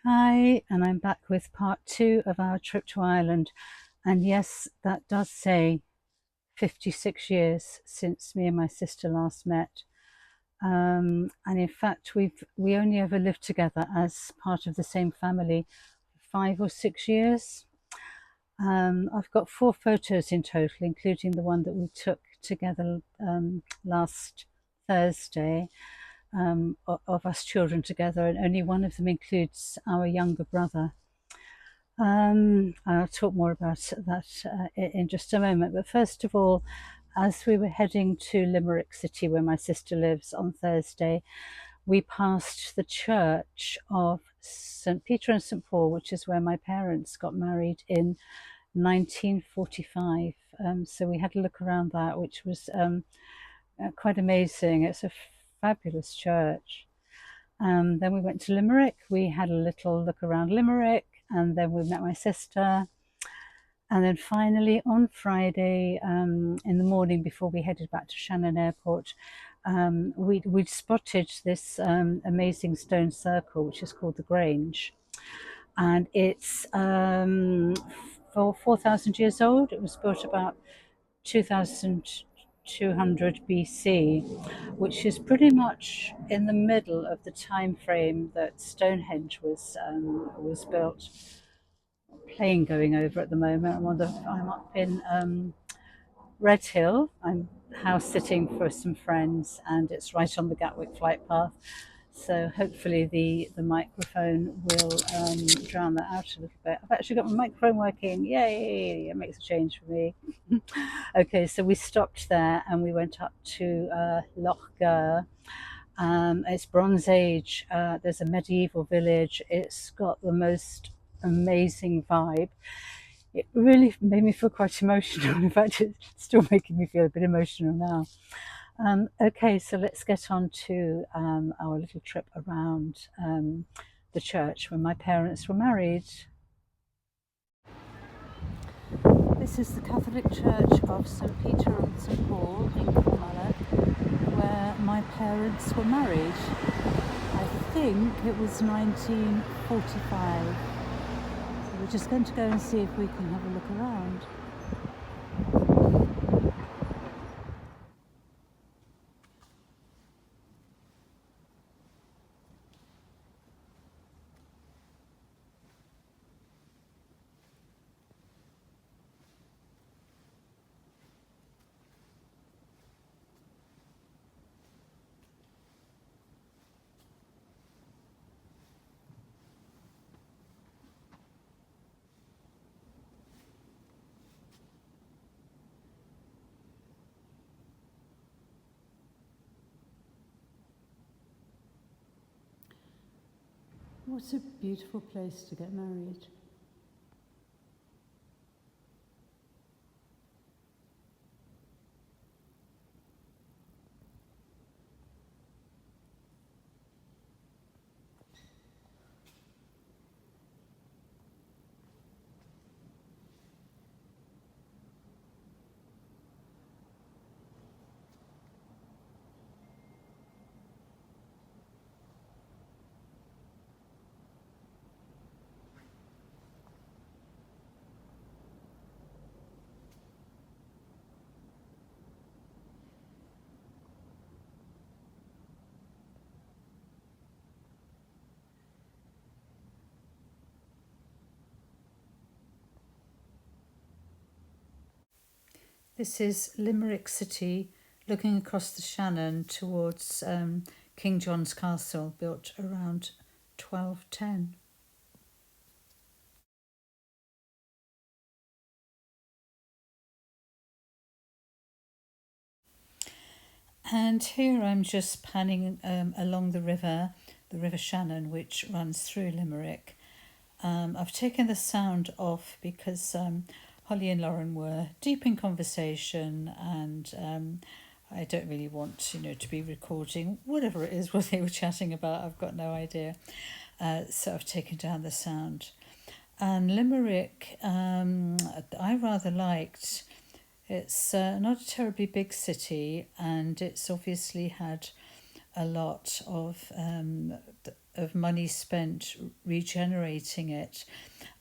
Hi, and I'm back with part two of our trip to Ireland. And yes, that does say 56 years since me and my sister last met. And in fact, we only ever lived together as part of the same family 5 or 6 years. I've got 4 photos in total, including the one that we took together last Thursday, of us children together, and only one of them includes our younger brother. I'll talk more about that in just a moment. But first of all, as we were heading to Limerick City, where my sister lives, on Thursday, we passed the church of St. Peter and St. Paul, which is where my parents got married in 1945. So we had a look around that, which was quite amazing. It's a fabulous church. Then we went to Limerick. We had a little look around Limerick, and then we met my sister. And then finally, on Friday in the morning, before we headed back to Shannon Airport, we'd spotted this amazing stone circle, which is called the Grange. And it's for 4,000 years old. It was built about 2,200 BC, which is pretty much in the middle of the time frame that Stonehenge was built. Plane going over at the moment. I'm up in Redhill. I'm house sitting for some friends, and it's right on the Gatwick flight path. So hopefully the microphone will drown that out a little bit. I've actually got my microphone working. Yay! It makes a change for me. Okay, so we stopped there and we went up to Loch Gur. It's Bronze Age. There's a medieval village. It's got the most amazing vibe. It really made me feel quite emotional. In fact, it's still making me feel a bit emotional now. Okay, so let's get on to our little trip around the church where my parents were married. This is the Catholic Church of St. Peter and St. Paul in Kilmallock, where my parents were married. I think it was 1945. So we're just going to go and see if we can have a look around. What a beautiful place to get married. This is Limerick City, looking across the Shannon towards King John's Castle, built around 1210. And here I'm just panning along the River Shannon, which runs through Limerick. I've taken the sound off because Holly and Lauren were deep in conversation, and I don't really want to be recording whatever it is what they were chatting about. I've got no idea. So I've taken down the sound. And Limerick, I rather liked. It's not a terribly big city, and it's obviously had a lot of of money spent regenerating it.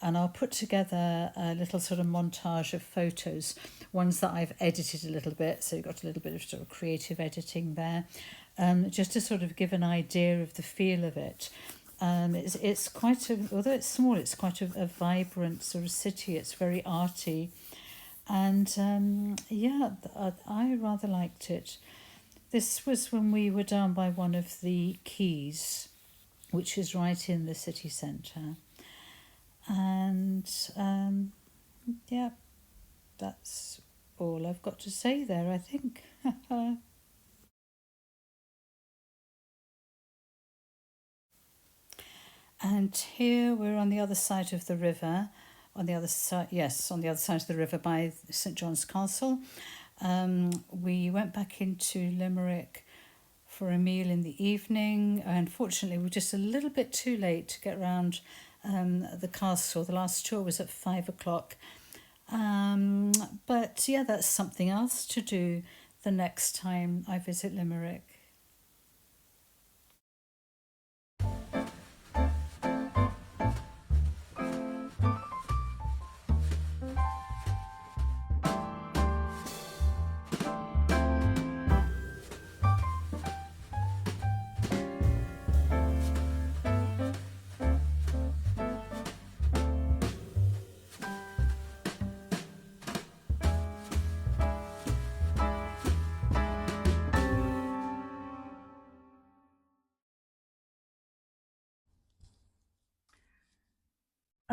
And I'll put together a little sort of montage of photos, ones that I've edited a little bit, so you've got a little bit of sort of creative editing there, just to sort of give an idea of the feel of it. It's quite a, although it's small, it's quite a vibrant sort of city. It's very arty, and I rather liked it. This was when we were down by one of the quays, which is right in the city centre. And yeah, that's all I've got to say there, I think. And here we're on the other side of the river, on the other side, yes, on the other side of the river by St John's Castle. We went back into Limerick for a meal in the evening. Unfortunately, we were just a little bit too late to get around the castle. The last tour was at 5 o'clock. But yeah, that's something else to do the next time I visit Limerick.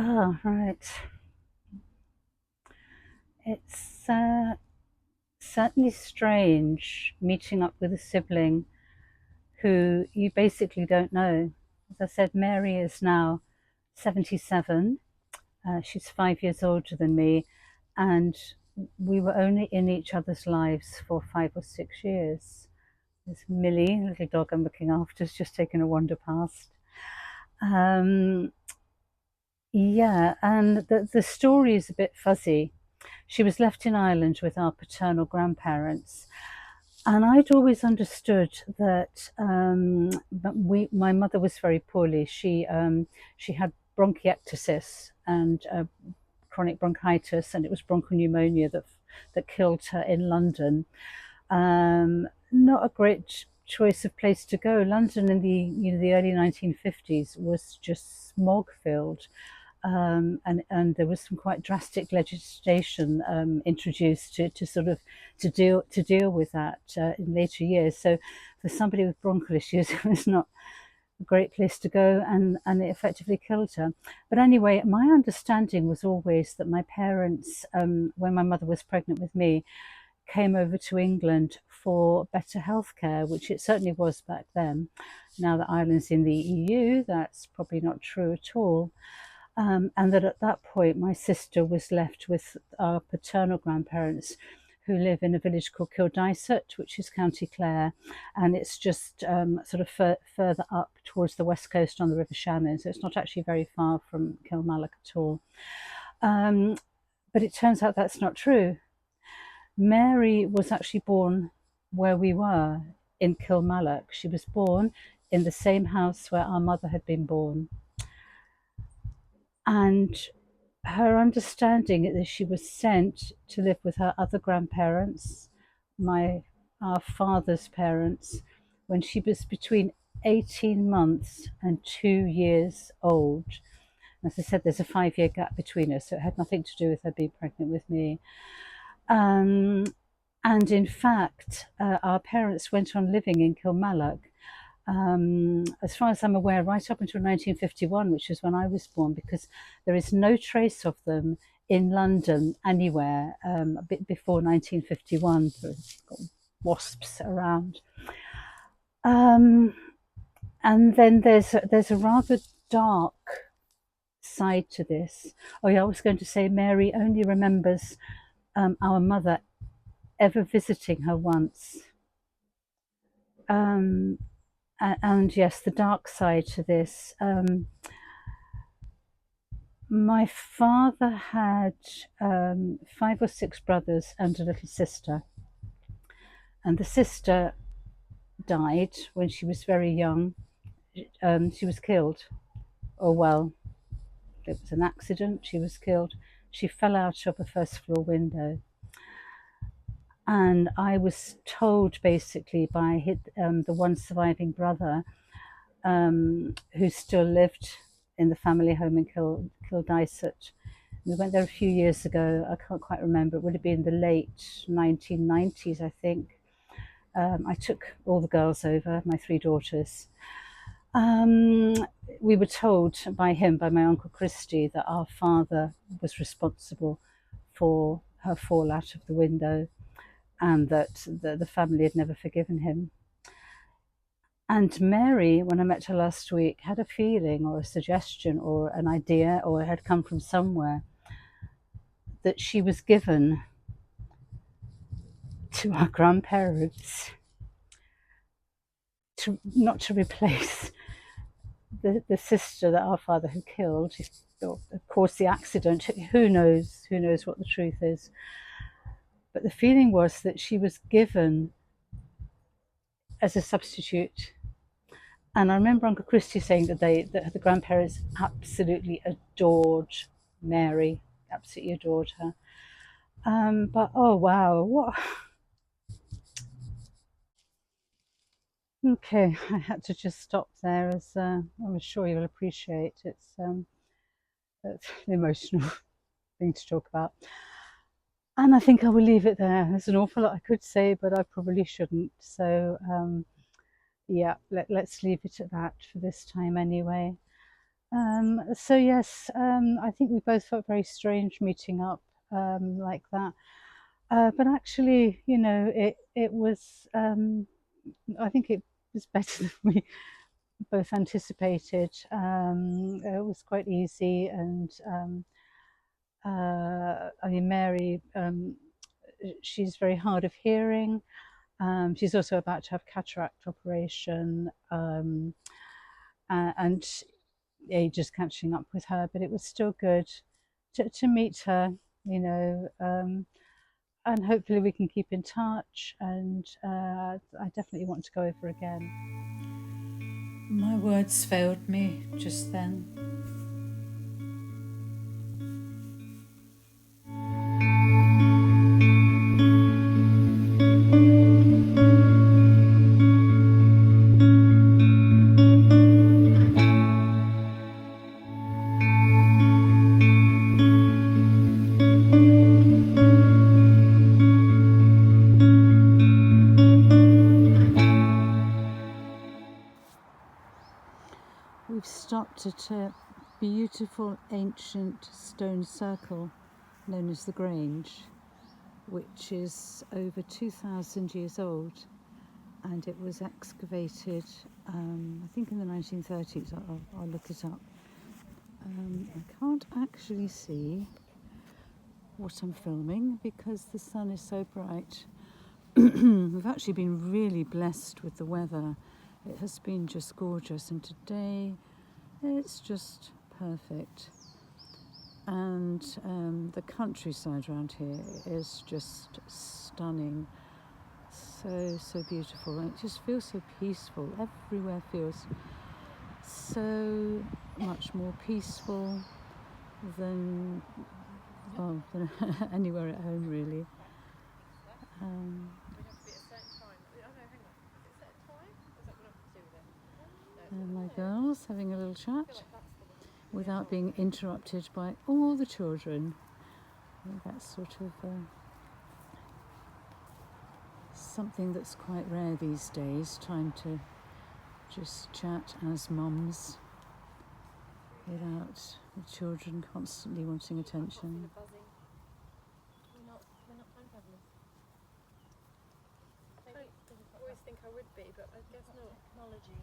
Ah, right. It's certainly strange meeting up with a sibling who you basically don't know. As I said, Mary is now 77. She's 5 years older than me, and we were only in each other's lives for 5 or 6 years. There's Millie, the little dog I'm looking after, has just taken a wander past. Um, yeah, and the story is a bit fuzzy. She was left in Ireland with our paternal grandparents, and I'd always understood that my mother was very poorly. She had bronchiectasis and chronic bronchitis, and it was bronchopneumonia that killed her in London. Not a great choice of place to go. London in the early 1950s was just smog filled. And there was some quite drastic legislation introduced to sort of to deal with that in later years. So for somebody with bronchial issues, it was not a great place to go, and it effectively killed her. But anyway, my understanding was always that my parents, when my mother was pregnant with me, came over to England for better healthcare, which it certainly was back then. Now that Ireland's in the EU, that's probably not true at all. And that at that point, my sister was left with our paternal grandparents who live in a village called Kildysart, which is County Clare, and it's just sort of further up towards the west coast on the River Shannon, so it's not actually very far from Kilmallock at all. Um, but it turns out that's not true. Mary was actually born where we were in Kilmallock. She was born in the same house where our mother had been born. And her understanding is she was sent to live with her other grandparents, our father's parents, when she was between 18 months and 2 years old. As I said, there's a 5 year gap between us, so it had nothing to do with her being pregnant with me. Um, and in fact, our parents went on living in Kilmallock, as far as I'm aware, right up until 1951, which is when I was born, because there is no trace of them in London anywhere a bit before 1951. There's wasps around. And then there's a rather dark side to this. Oh yeah, I was going to say Mary only remembers our mother ever visiting her once. Um, and yes, the dark side to this. My father had 5 or 6 brothers and a little sister, and the sister died when she was very young. she was killed. Oh well, it was an accident. She was killed. She fell out of a first floor window. And I was told basically by the one surviving brother who still lived in the family home in Kildysart. We went there a few years ago. I can't quite remember. It would have been the late 1990s, I think. I took all the girls over, my three daughters. We were told by him, by my Uncle Christy, that our father was responsible for her fall out of the window and that the family had never forgiven him. And Mary, when I met her last week, had a feeling or a suggestion or an idea, or it had come from somewhere, that she was given to our grandparents not to replace the sister that our father had killed. Of course, the accident, who knows what the truth is. But the feeling was that she was given as a substitute. And I remember Uncle Christy saying that the grandparents absolutely adored Mary, absolutely adored her. But oh wow, what? Okay, I had to just stop there, as I'm sure you'll appreciate. It's an emotional thing to talk about. And I think I will leave it there. There's an awful lot I could say, but I probably shouldn't. So yeah, let's leave it at that for this time anyway. So yes, I think we both felt very strange meeting up like that. But actually, you know, it was. I think it was better than we both anticipated. It was quite easy, and I mean, Mary, she's very hard of hearing. She's also about to have cataract operation, and age is catching up with her. But it was still good to meet her, you know, and hopefully we can keep in touch. And I definitely want to go over again. My words failed me just then. We've stopped at a beautiful ancient stone circle known as the Grange, which is over 2,000 years old, and it was excavated, I think in the 1930s. I'll look it up. I can't actually see what I'm filming because the sun is so bright. We've actually been really blessed with the weather. It has been just gorgeous, and today it's just perfect. And the countryside around here is just stunning. So beautiful, and it just feels so peaceful. Everywhere feels so much more peaceful than, well, than anywhere at home, really. And my girls having a little chat without being interrupted by all the children. That's sort of something that's quite rare these days, time to just chat as mums without the children constantly wanting attention. I always think I would be, but I guess not. Technology.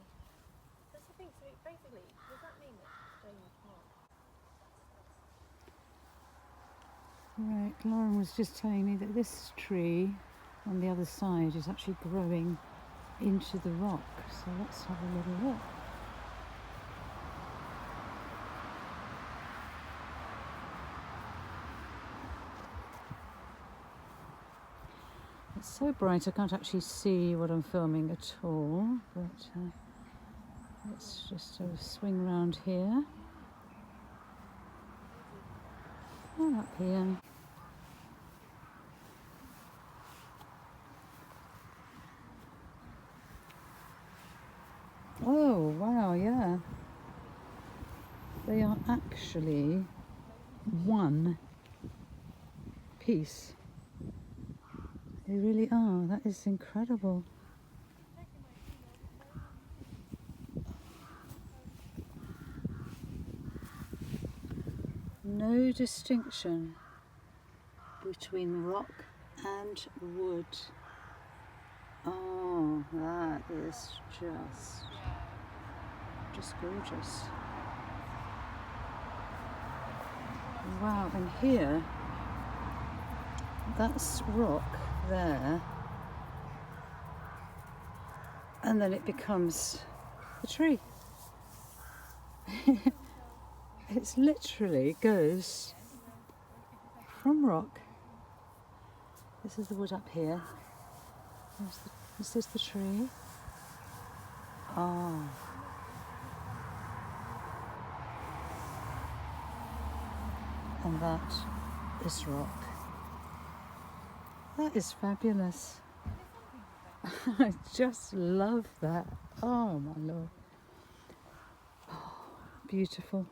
That's the thing. So basically, does that mean that Jamie can't? Right, Lauren was just telling me that this tree on the other side is actually growing into the rock. So let's have a little look. It's so bright I can't actually see what I'm filming at all, but Let's just swing round here. And up here. Oh, wow, yeah. They are actually one piece. They really are. That is incredible. No distinction between rock and wood. Oh, that is just gorgeous. Wow, and here, that's rock there, and then it becomes a tree. It's literally goes from rock. This is the wood up here. This is the tree. Oh. And that is rock. That is fabulous. I just love that. Oh my lord. Oh, beautiful.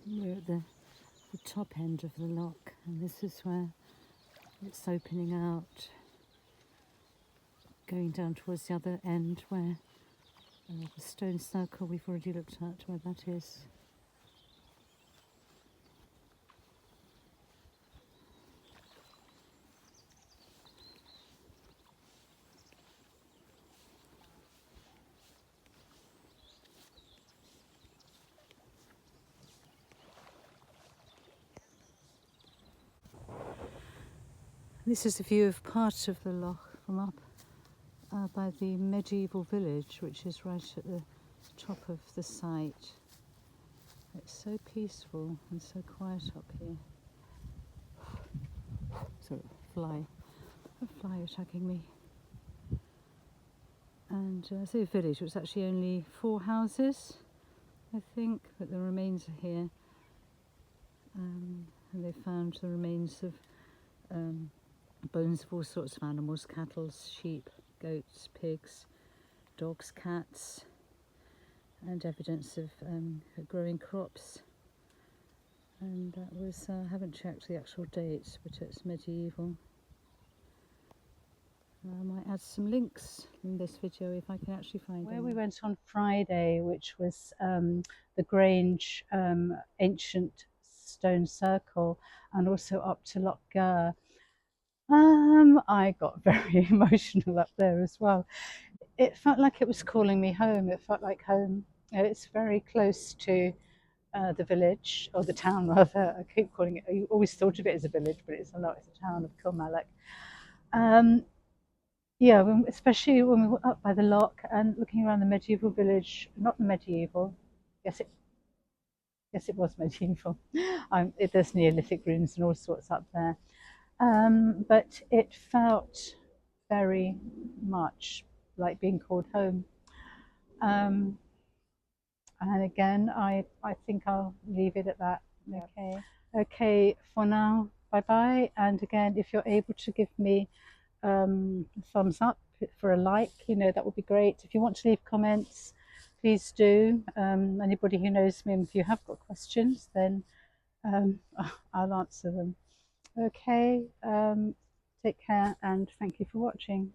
We're at the top end of the loch, and this is where it's opening out, going down towards the other end where the stone circle we've already looked at, where that is. This is a view of part of the loch from up by the medieval village, which is right at the top of the site. It's so peaceful and so quiet up here. So a fly attacking me. And I say village, it was actually only 4 houses, I think, but the remains are here. And they found the remains of bones of all sorts of animals: cattle, sheep, goats, pigs, dogs, cats, and evidence of growing crops. And that was, I haven't checked the actual dates, but it's medieval. I might add some links in this video if I can actually find where we went on Friday, which was the Grange ancient stone circle, and also up to Loch Gur. I got very emotional up there as well. It felt like it was calling me home. It felt like home. It's very close to the village, or the town rather. I keep calling it, I always thought of it as a village, but it's not, it's a town of Kilmallock. Yeah, especially when we were up by the loch and looking around the medieval village, not the medieval, yes it was medieval. There's Neolithic ruins and all sorts up there. But it felt very much like being called home. And again, I think I'll leave it at that. Okay, for now, bye bye. And again, if you're able to give me a thumbs up for a like, that would be great. If you want to leave comments, please do. Anybody who knows me, and if you have got questions, then I'll answer them. Okay, take care, and thank you for watching.